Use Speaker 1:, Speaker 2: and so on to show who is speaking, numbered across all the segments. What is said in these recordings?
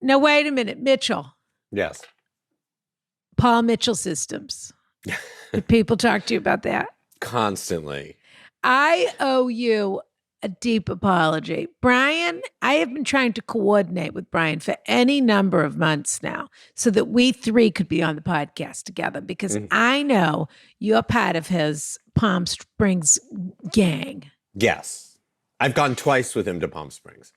Speaker 1: Now, wait a minute. Mitchell.
Speaker 2: Yes.
Speaker 1: Paul Mitchell Systems. Do people talk to you about that?
Speaker 2: Constantly.
Speaker 1: I owe you a deep apology. Brian, I have been trying to coordinate with Brian for any number of months now so that we three could be on the podcast together because I know you're part of his Palm Springs gang.
Speaker 2: Yes. I've gone twice with him to Palm Springs.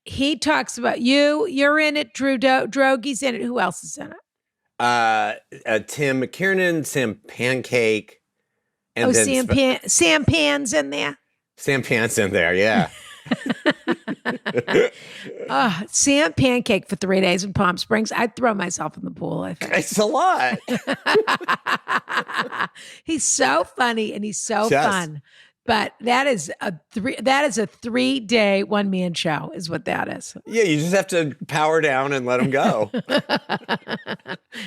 Speaker 1: He talks about you. You're in it. Drew Drogi's in it. Who else is in it?
Speaker 2: Tim McKiernan, Sam Pancake. And
Speaker 1: Sam Pan's in there.
Speaker 2: Sam Pan's in there, yeah.
Speaker 1: Sam Pancake for 3 days in Palm Springs. I'd throw myself in the pool, I think.
Speaker 2: It's a lot.
Speaker 1: He's so funny and he's so fun. But that is a 3-day one-man show is what that is.
Speaker 2: Yeah, you just have to power down and let him go.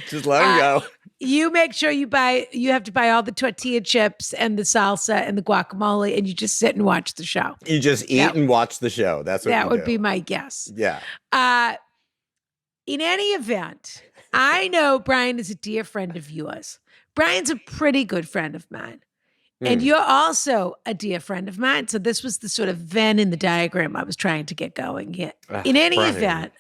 Speaker 2: Just let him go.
Speaker 1: You make sure you have to buy all the tortilla chips and the salsa and the guacamole, and you just sit and watch the show.
Speaker 2: You just eat and watch the show. That's what
Speaker 1: that would be my guess.
Speaker 2: Yeah.
Speaker 1: In any event, I know Brian is a dear friend of yours. Brian's a pretty good friend of mine. And you're also a dear friend of mine. So this was the sort of Venn in the diagram I was trying to get going here. In any event,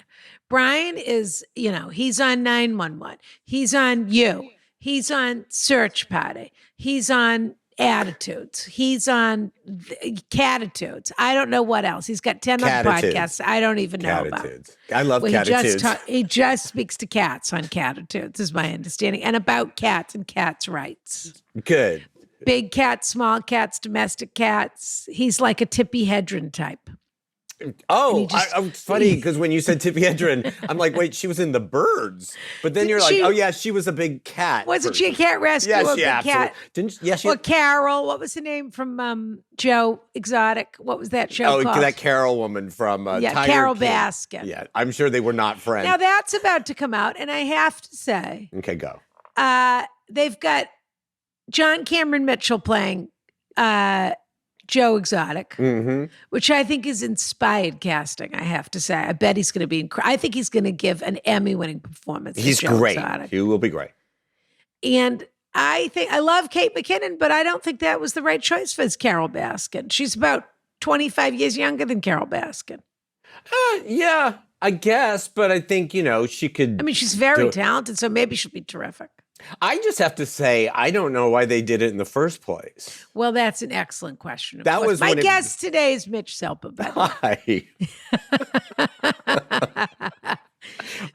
Speaker 1: Brian is, he's on 911. He's on you. He's on Search Party. He's on Attitudes. He's on Catitudes. I don't know what else. He's got 10 other podcasts I don't even know about.
Speaker 2: I love Catitudes.
Speaker 1: He just speaks to cats on Catitudes, is my understanding, and about cats and cats' rights.
Speaker 2: Good.
Speaker 1: Big cats, small cats, domestic cats. He's like a Tippi Hedren type.
Speaker 2: Oh, it's funny because when you said Tippi Hedren, I'm like, wait, she was in The Birds. But then you're like, oh yeah, she was a big cat.
Speaker 1: Wasn't she a cat rescue?
Speaker 2: Yes,
Speaker 1: a big cat?
Speaker 2: Or
Speaker 1: Carol. What was the name from Joe Exotic? What was that show called?
Speaker 2: Oh, that Carol woman from Tiger
Speaker 1: Carol
Speaker 2: King.
Speaker 1: Baskin.
Speaker 2: Yeah, I'm sure they were not friends.
Speaker 1: Now that's about to come out, and I have to say,
Speaker 2: okay, go.
Speaker 1: They've got John Cameron Mitchell playing Joe Exotic, which I think is inspired casting, I have to say. I bet he's going to be I think he's going to give an Emmy-winning performance.
Speaker 2: He's
Speaker 1: Joe
Speaker 2: great.
Speaker 1: Exotic.
Speaker 2: He will be great.
Speaker 1: And I love Kate McKinnon, but I don't think that was the right choice for Carol Baskin. She's about 25 years younger than Carol Baskin.
Speaker 2: Yeah, I guess, but I think, she could.
Speaker 1: I mean, she's very talented, so maybe she'll be terrific.
Speaker 2: I just have to say, I don't know why they did it in the first place.
Speaker 1: Well, that's an excellent question.
Speaker 2: That was
Speaker 1: my guest today is Mitch Silpa.
Speaker 2: Hi.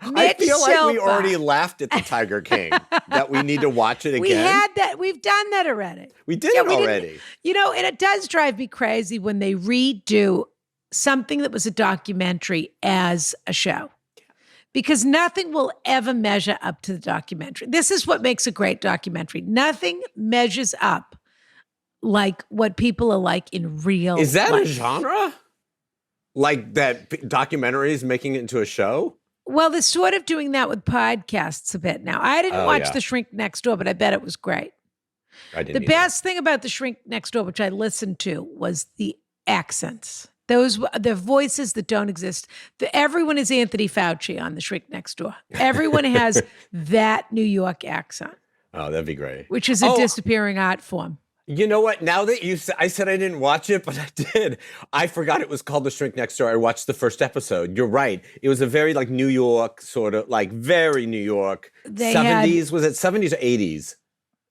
Speaker 2: I feel like we already laughed at the Tiger King. That we need to watch it again.
Speaker 1: We had that. We've done that already.
Speaker 2: We did it already.
Speaker 1: And it does drive me crazy when they redo something that was a documentary as a show. Because nothing will ever measure up to the documentary. This is what makes a great documentary. Nothing measures up like what people are like in real life.
Speaker 2: Is that a genre? Like that documentaries making it into a show?
Speaker 1: Well, they're sort of doing that with podcasts a bit now. I didn't watch The Shrink Next Door, but I bet it was great.
Speaker 2: I didn't.
Speaker 1: The best thing about The Shrink Next Door, which I listened to, was the accents. The voices that don't exist. Everyone is Anthony Fauci on The Shrink Next Door. Everyone has that New York accent.
Speaker 2: Oh, that'd be great.
Speaker 1: Which is a disappearing art form.
Speaker 2: You know what? Now that I said I didn't watch it, but I did. I forgot it was called The Shrink Next Door. I watched the first episode. You're right. It was a very New York sort of very New York. 70s. Was it 70s or 80s?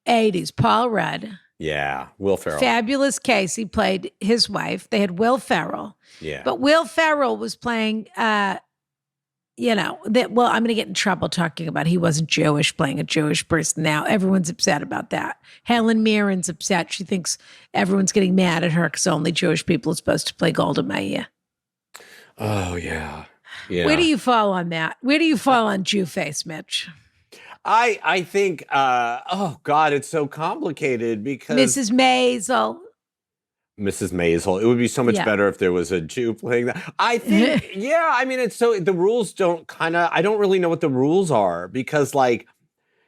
Speaker 1: 80s. Paul Rudd.
Speaker 2: Yeah, Will Ferrell.
Speaker 1: Fabulous Casey played his wife. They had Will Ferrell.
Speaker 2: Yeah.
Speaker 1: But Will Ferrell was playing, I'm going to get in trouble talking about he wasn't Jewish, playing a Jewish person now. Everyone's upset about that. Helen Mirren's upset. She thinks everyone's getting mad at her because only Jewish people are supposed to play Golda Meir.
Speaker 2: Oh, yeah. Yeah.
Speaker 1: Where do you fall on that? Where do you fall on Jew face, Mitch?
Speaker 2: I think, God, it's so complicated because
Speaker 1: Mrs. Maisel.
Speaker 2: It would be so much better if there was a Jew playing that. I think, it's so, the rules I don't really know what the rules are because I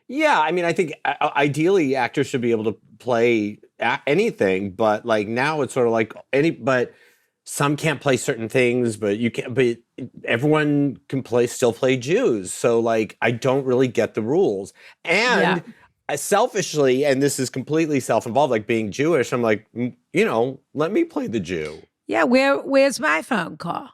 Speaker 2: think ideally actors should be able to play anything, but now it's sort of but some can't play certain things, but you can but everyone can still play Jews. So like I don't really get the rules.
Speaker 1: Yeah.
Speaker 2: And selfishly, and this is completely self-involved, like being Jewish, I'm like, let me play the Jew.
Speaker 1: Yeah, where's my phone call?